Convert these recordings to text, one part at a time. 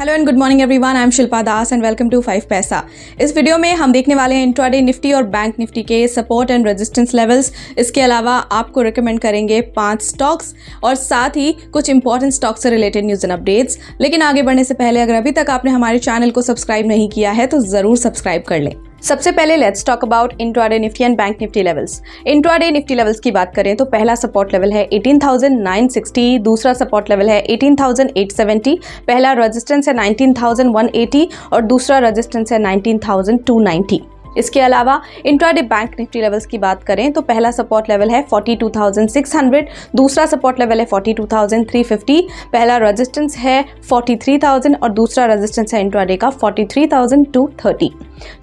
Hello and good morning everyone, I am Shilpa Das and welcome to 5 Paisa. इस video में हम देखने वाले हैं इंट्राडे निफ्टी और बैंक निफ्टी के सपोर्ट एंड रेजिस्टेंस लेवल्स। इसके अलावा आपको रिकमेंड करेंगे 5 स्टॉक्स और साथ ही कुछ इंपॉर्टेंट स्टॉक से रिलेटेड न्यूज़ एंड अपडेट्स। लेकिन आगे बढ़ने से पहले अगर अभी तक आपने हमारे चैनल को सब्सक्राइब नहीं किया है तो ज़रूर सब्सक्राइब कर लें। सबसे पहले let's talk about intraday Nifty and bank Nifty levels. Intraday Nifty levels की बात करें तो पहला सपोर्ट लेवल है 18,960, दूसरा सपोर्ट लेवल है 18,870, पहला रेजिस्टेंस है 19,180 और दूसरा रेजिस्टेंस है 19,290। इसके अलावा इंट्राडे बैंक निफ्टी लेवल्स की बात करें तो पहला सपोर्ट लेवल है 42,600, दूसरा सपोर्ट लेवल है 42,350, पहला रेजिस्टेंस है 43,000 और दूसरा रेजिस्टेंस है इंट्राडे का 43,230।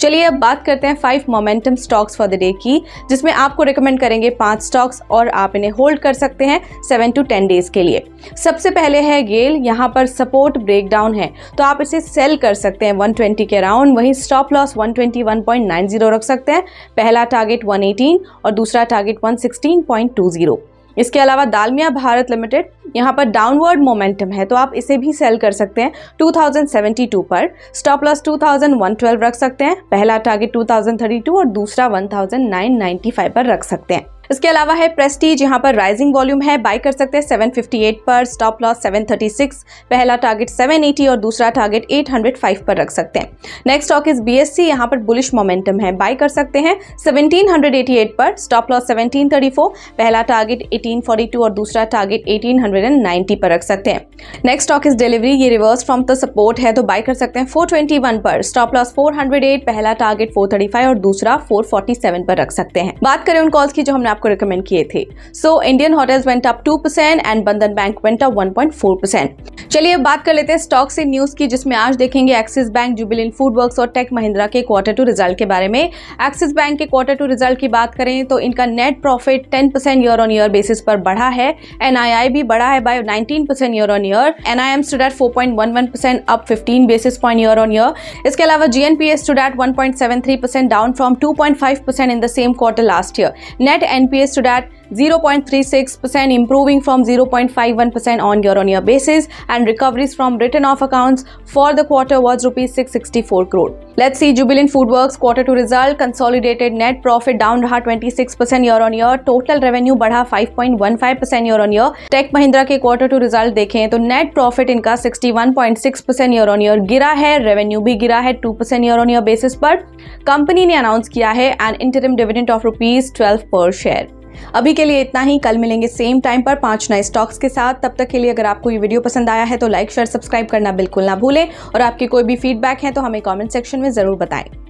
चलिए अब बात करते हैं 5 momentum stocks for the day की, जिसमें आपको रिकमेंड करेंगे 5 स्टॉक्स और आप इन्हें होल्ड कर सकते हैं 7 to 10 डेज के लिए। सबसे पहले है गेल। यहाँ पर सपोर्ट ब्रेकडाउन है तो आप इसे सेल कर सकते हैं 120 के अराउंड, वहीं स्टॉप लॉस 121.90 रख सकते हैं। पहला टारगेट 118 और दूसरा टारगेट 116.20। इसके अलावा दालमिया भारत लिमिटेड, यहाँ पर डाउनवर्ड मोमेंटम है तो आप इसे भी सेल कर सकते हैं 2072 पर। स्टॉप लॉस 2112 रख सकते हैं। पहला टारगेट 2032 और दूसरा 1995 पर रख सकते हैं। इसके अलावा है प्रेस्टीज, यहाँ पर राइजिंग वॉल्यूम है, बाय कर सकते हैं 758 पर। स्टॉप लॉस 736, पहला टारगेट 780 और दूसरा टारगेट 805 पर रख सकते हैं। नेक्स्ट स्टॉक इज बीएससी, यहाँ पर बुलिश मोमेंटम है, बाय कर सकते हैं 1788 पर। स्टॉप लॉस 1734, पहला टारगेट 1842 और दूसरा टारगेट 1890 पर रख सकते हैं। नेक्स्ट स्टॉक इज डिलीवरी, ये रिवर्स फ्रॉम द सपोर्ट है तो बाय कर सकते हैं 421 पर। स्टॉप लॉस 408, पहला टारगेट 435 और दूसरा 447 पर रख सकते हैं। बात करें उन कॉल्स की जो हमने को रिकमेंड किए थे। So Indian hotels went up 2% and बंधन बैंक वेंट अप 1.4%। चलिए अब बात कर लेते हैं स्टॉक से न्यूज की, जिसमें आज देखेंगे एक्सिस बैंक, जुबिलेंट फूडवर्क्स और टेक महिंद्रा के क्वार्टर 2 रिजल्ट के बारे में। एक्सिस बैंक के क्वार्टर 2 रिजल्ट की बात करें तो इनका net profit 10% year on year basis पर बढ़ा है। एनआईआई भी बढ़ा है by 19% year on year. NIM stood at 4.11% up 15 basis point year on year. इसके अलावा GNPA stood at 1.73% down from 2.5% in the same quarter last year. Net NPA stood at 0.36%, improving from 0.51% on year-on-year basis, and recoveries from written-off accounts for the quarter was rupees 664 crore. Let's see Jubilant FoodWorks quarter 2 result. Consolidated net profit down रहा 26% year-on-year. Total revenue बढ़ा 5.15% year-on-year. Tech Mahindra के quarter 2 result देखें तो net profit इनका 61.6% year-on-year गिरा है, revenue भी गिरा है 2% year-on-year basis पर। कंपनी ने अनाउंस किया है an interim dividend of rupees 12 per share। अभी के लिए इतना ही, कल मिलेंगे सेम टाइम पर 5 नए स्टॉक्स के साथ। तब तक के लिए अगर आपको ये वीडियो पसंद आया है तो लाइक शेयर सब्सक्राइब करना बिल्कुल ना भूलें और आपके कोई भी फीडबैक है तो हमें कमेंट सेक्शन में ज़रूर बताएं।